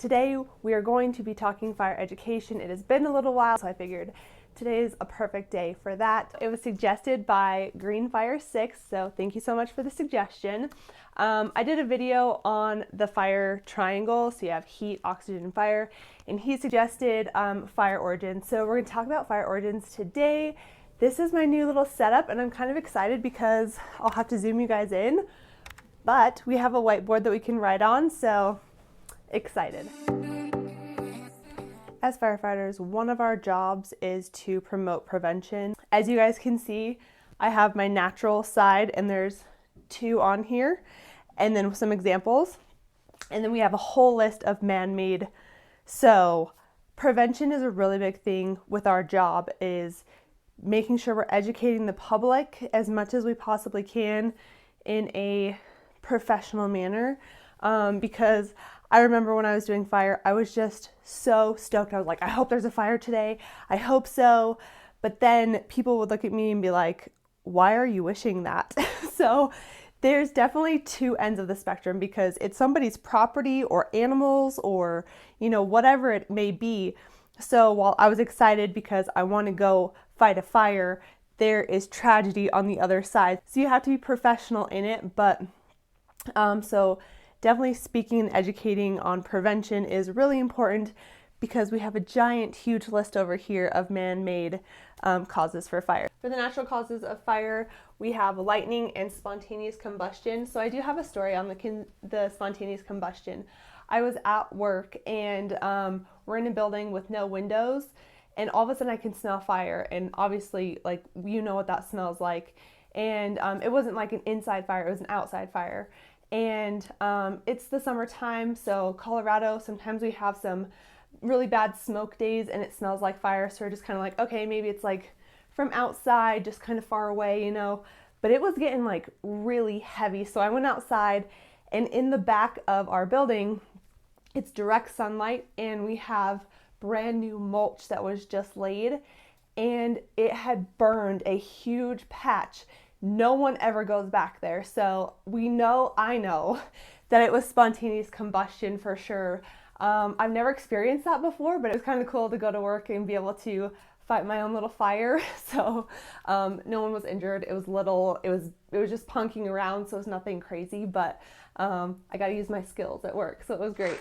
Today we are going to be talking fire education. It has been a little while, so I figured today is a perfect day for that. It was suggested by Green Fire 6, so thank you so much for the suggestion. I did a video on the fire triangle, so you have heat, oxygen, and fire, and he suggested fire origins. So we're going to talk about fire origins today. This is my new little setup, and I'm kind of excited because I'll have to zoom you guys in, but we have a whiteboard that we can write on, so excited. As firefighters, one of our jobs is to promote prevention. As you guys can see, I have my natural side and there's two on here, and then some examples. And then we have a whole list of man-made. So prevention is a really big thing with our job, is making sure we're educating the public as much as we possibly can in a professional manner. Because I remember when I was doing fire, I was just so stoked. I was like, I hope there's a fire today. I hope so. But then people would look at me and be like, why are you wishing that? So there's definitely two ends of the spectrum, because it's somebody's property or animals or, whatever it may be. So while I was excited because I want to go fight a fire, there is tragedy on the other side. So you have to be professional in it. But so definitely speaking and educating on prevention is really important, because we have a giant, huge list over here of man-made causes for fire. For the natural causes of fire, we have lightning and spontaneous combustion. So I do have a story on the spontaneous combustion. I was at work and we're in a building with no windows, and all of a sudden I can smell fire. And obviously, what that smells like. And it wasn't like an inside fire, it was an outside fire. And it's the summertime, so Colorado, sometimes we have some really bad smoke days and it smells like fire. So we're just kind of like, okay, maybe it's like from outside, just kind of far away, But it was getting like really heavy. So I went outside, and in the back of our building, it's direct sunlight, and we have brand new mulch that was just laid, and it had burned a huge patch. No one ever goes back there. So I know that it was spontaneous combustion for sure. I've never experienced that before, but it was kind of cool to go to work and be able to fight my own little fire. So no one was injured. It was little, it was just punking around, so it was nothing crazy, but I got to use my skills at work, so it was great.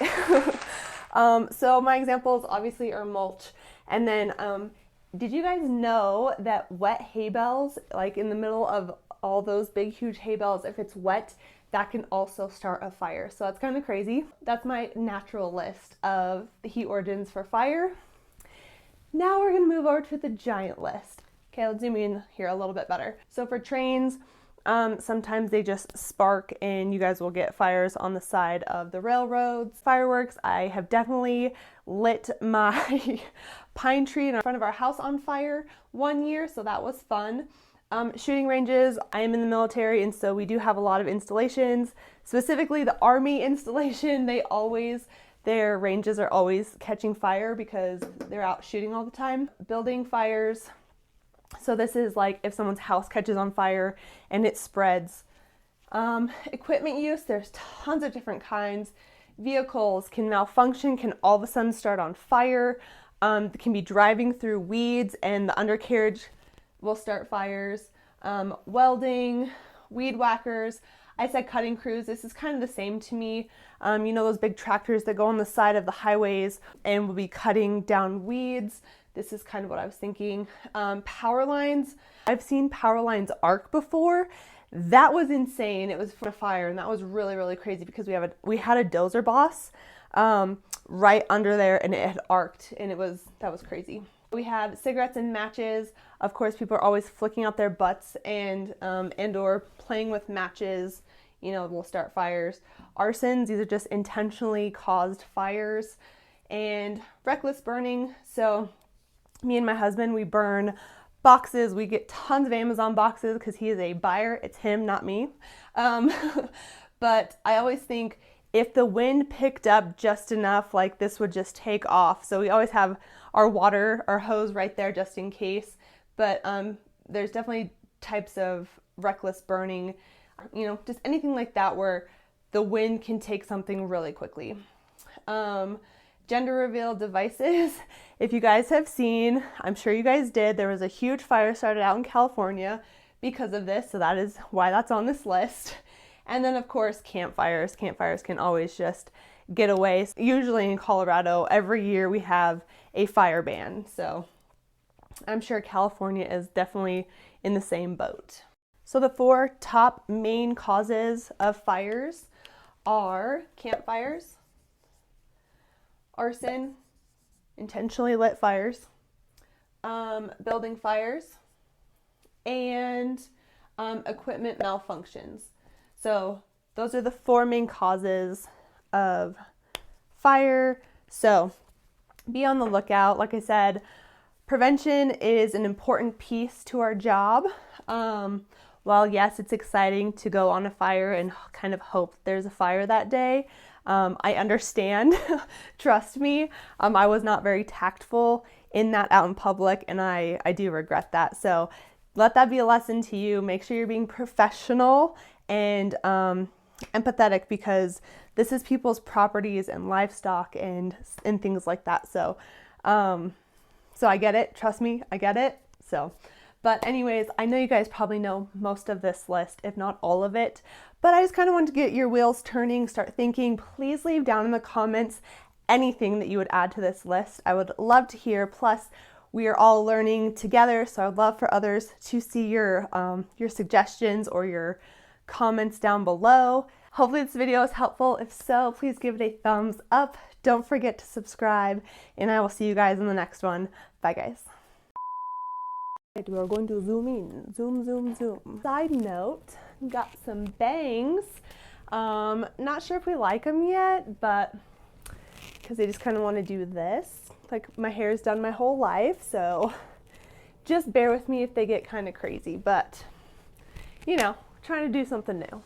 So my examples obviously are mulch. And then did you guys know that wet hay bales, like in the middle of all those big, huge hay bales, if it's wet, that can also start a fire? So that's kind of crazy. That's my natural list of the heat origins for fire. Now we're going to move over to the giant list. Okay, let's zoom in here a little bit better. So for trains, sometimes they just spark and you guys will get fires on the side of the railroads. Fireworks, I have definitely lit my pine tree in front of our house on fire one year, so that was fun. Shooting ranges, I am in the military, and so we do have a lot of installations, specifically the Army installation. Their ranges are always catching fire because they're out shooting all the time. Building fires. So this is like if someone's house catches on fire and it spreads. Equipment use, there's tons of different kinds. Vehicles can malfunction, can all of a sudden start on fire. Can be driving through weeds and the undercarriage will start fires. Welding, weed whackers. I said cutting crews. This is kind of the same to me. Those big tractors that go on the side of the highways and will be cutting down weeds. This is kind of what I was thinking. Power lines. I've seen power lines arc before. That was insane. It was for a fire, and that was really, really crazy because we had a dozer boss right under there, and it had arced, and that was crazy. We have cigarettes and matches. Of course, people are always flicking out their butts and or playing with matches. Will start fires. Arsons, these are just intentionally caused fires. And reckless burning. So me and my husband, we burn boxes. We get tons of Amazon boxes because he is a buyer. It's him, not me. But I always think if the wind picked up just enough, like this would just take off. So we always have our hose right there just in case. But there's definitely types of reckless burning, just anything like that where the wind can take something really quickly. Gender reveal devices. If you guys have seen, I'm sure you guys did, there was a huge fire started out in California because of this, so that is why that's on this list. And then of course campfires. Campfires can always just get away. Usually in Colorado, every year we have a fire ban, so I'm sure California is definitely in the same boat. So the 4 top main causes of fires are campfires, arson, intentionally lit fires, building fires, and equipment malfunctions. So those are the 4 main causes of fire. So be on the lookout. Like I said, prevention is an important piece to our job. While yes, it's exciting to go on a fire and kind of hope there's a fire that day, I understand. Trust me, I was not very tactful in that out in public, and I do regret that. So let that be a lesson to you. Make sure you're being professional and empathetic, because this is people's properties and livestock and things like that. So so I get it. Trust me, I get it. So, but anyways, I know you guys probably know most of this list, if not all of it, but I just kind of want to get your wheels turning, start thinking. Please leave down in the comments anything that you would add to this list. I would love to hear. Plus, we are all learning together, so I'd love for others to see your suggestions or your comments down below. Hopefully this video is helpful. If so, please give it a thumbs up. Don't forget to subscribe, and I will see you guys in the next one. Bye, guys. We are going to zoom in. Zoom, zoom, zoom. Side note, got some bangs. Not sure if we like them yet, but because I just kind of want to do this. Like, my hair's done my whole life, so just bear with me if they get kind of crazy, but you know, trying to do something new.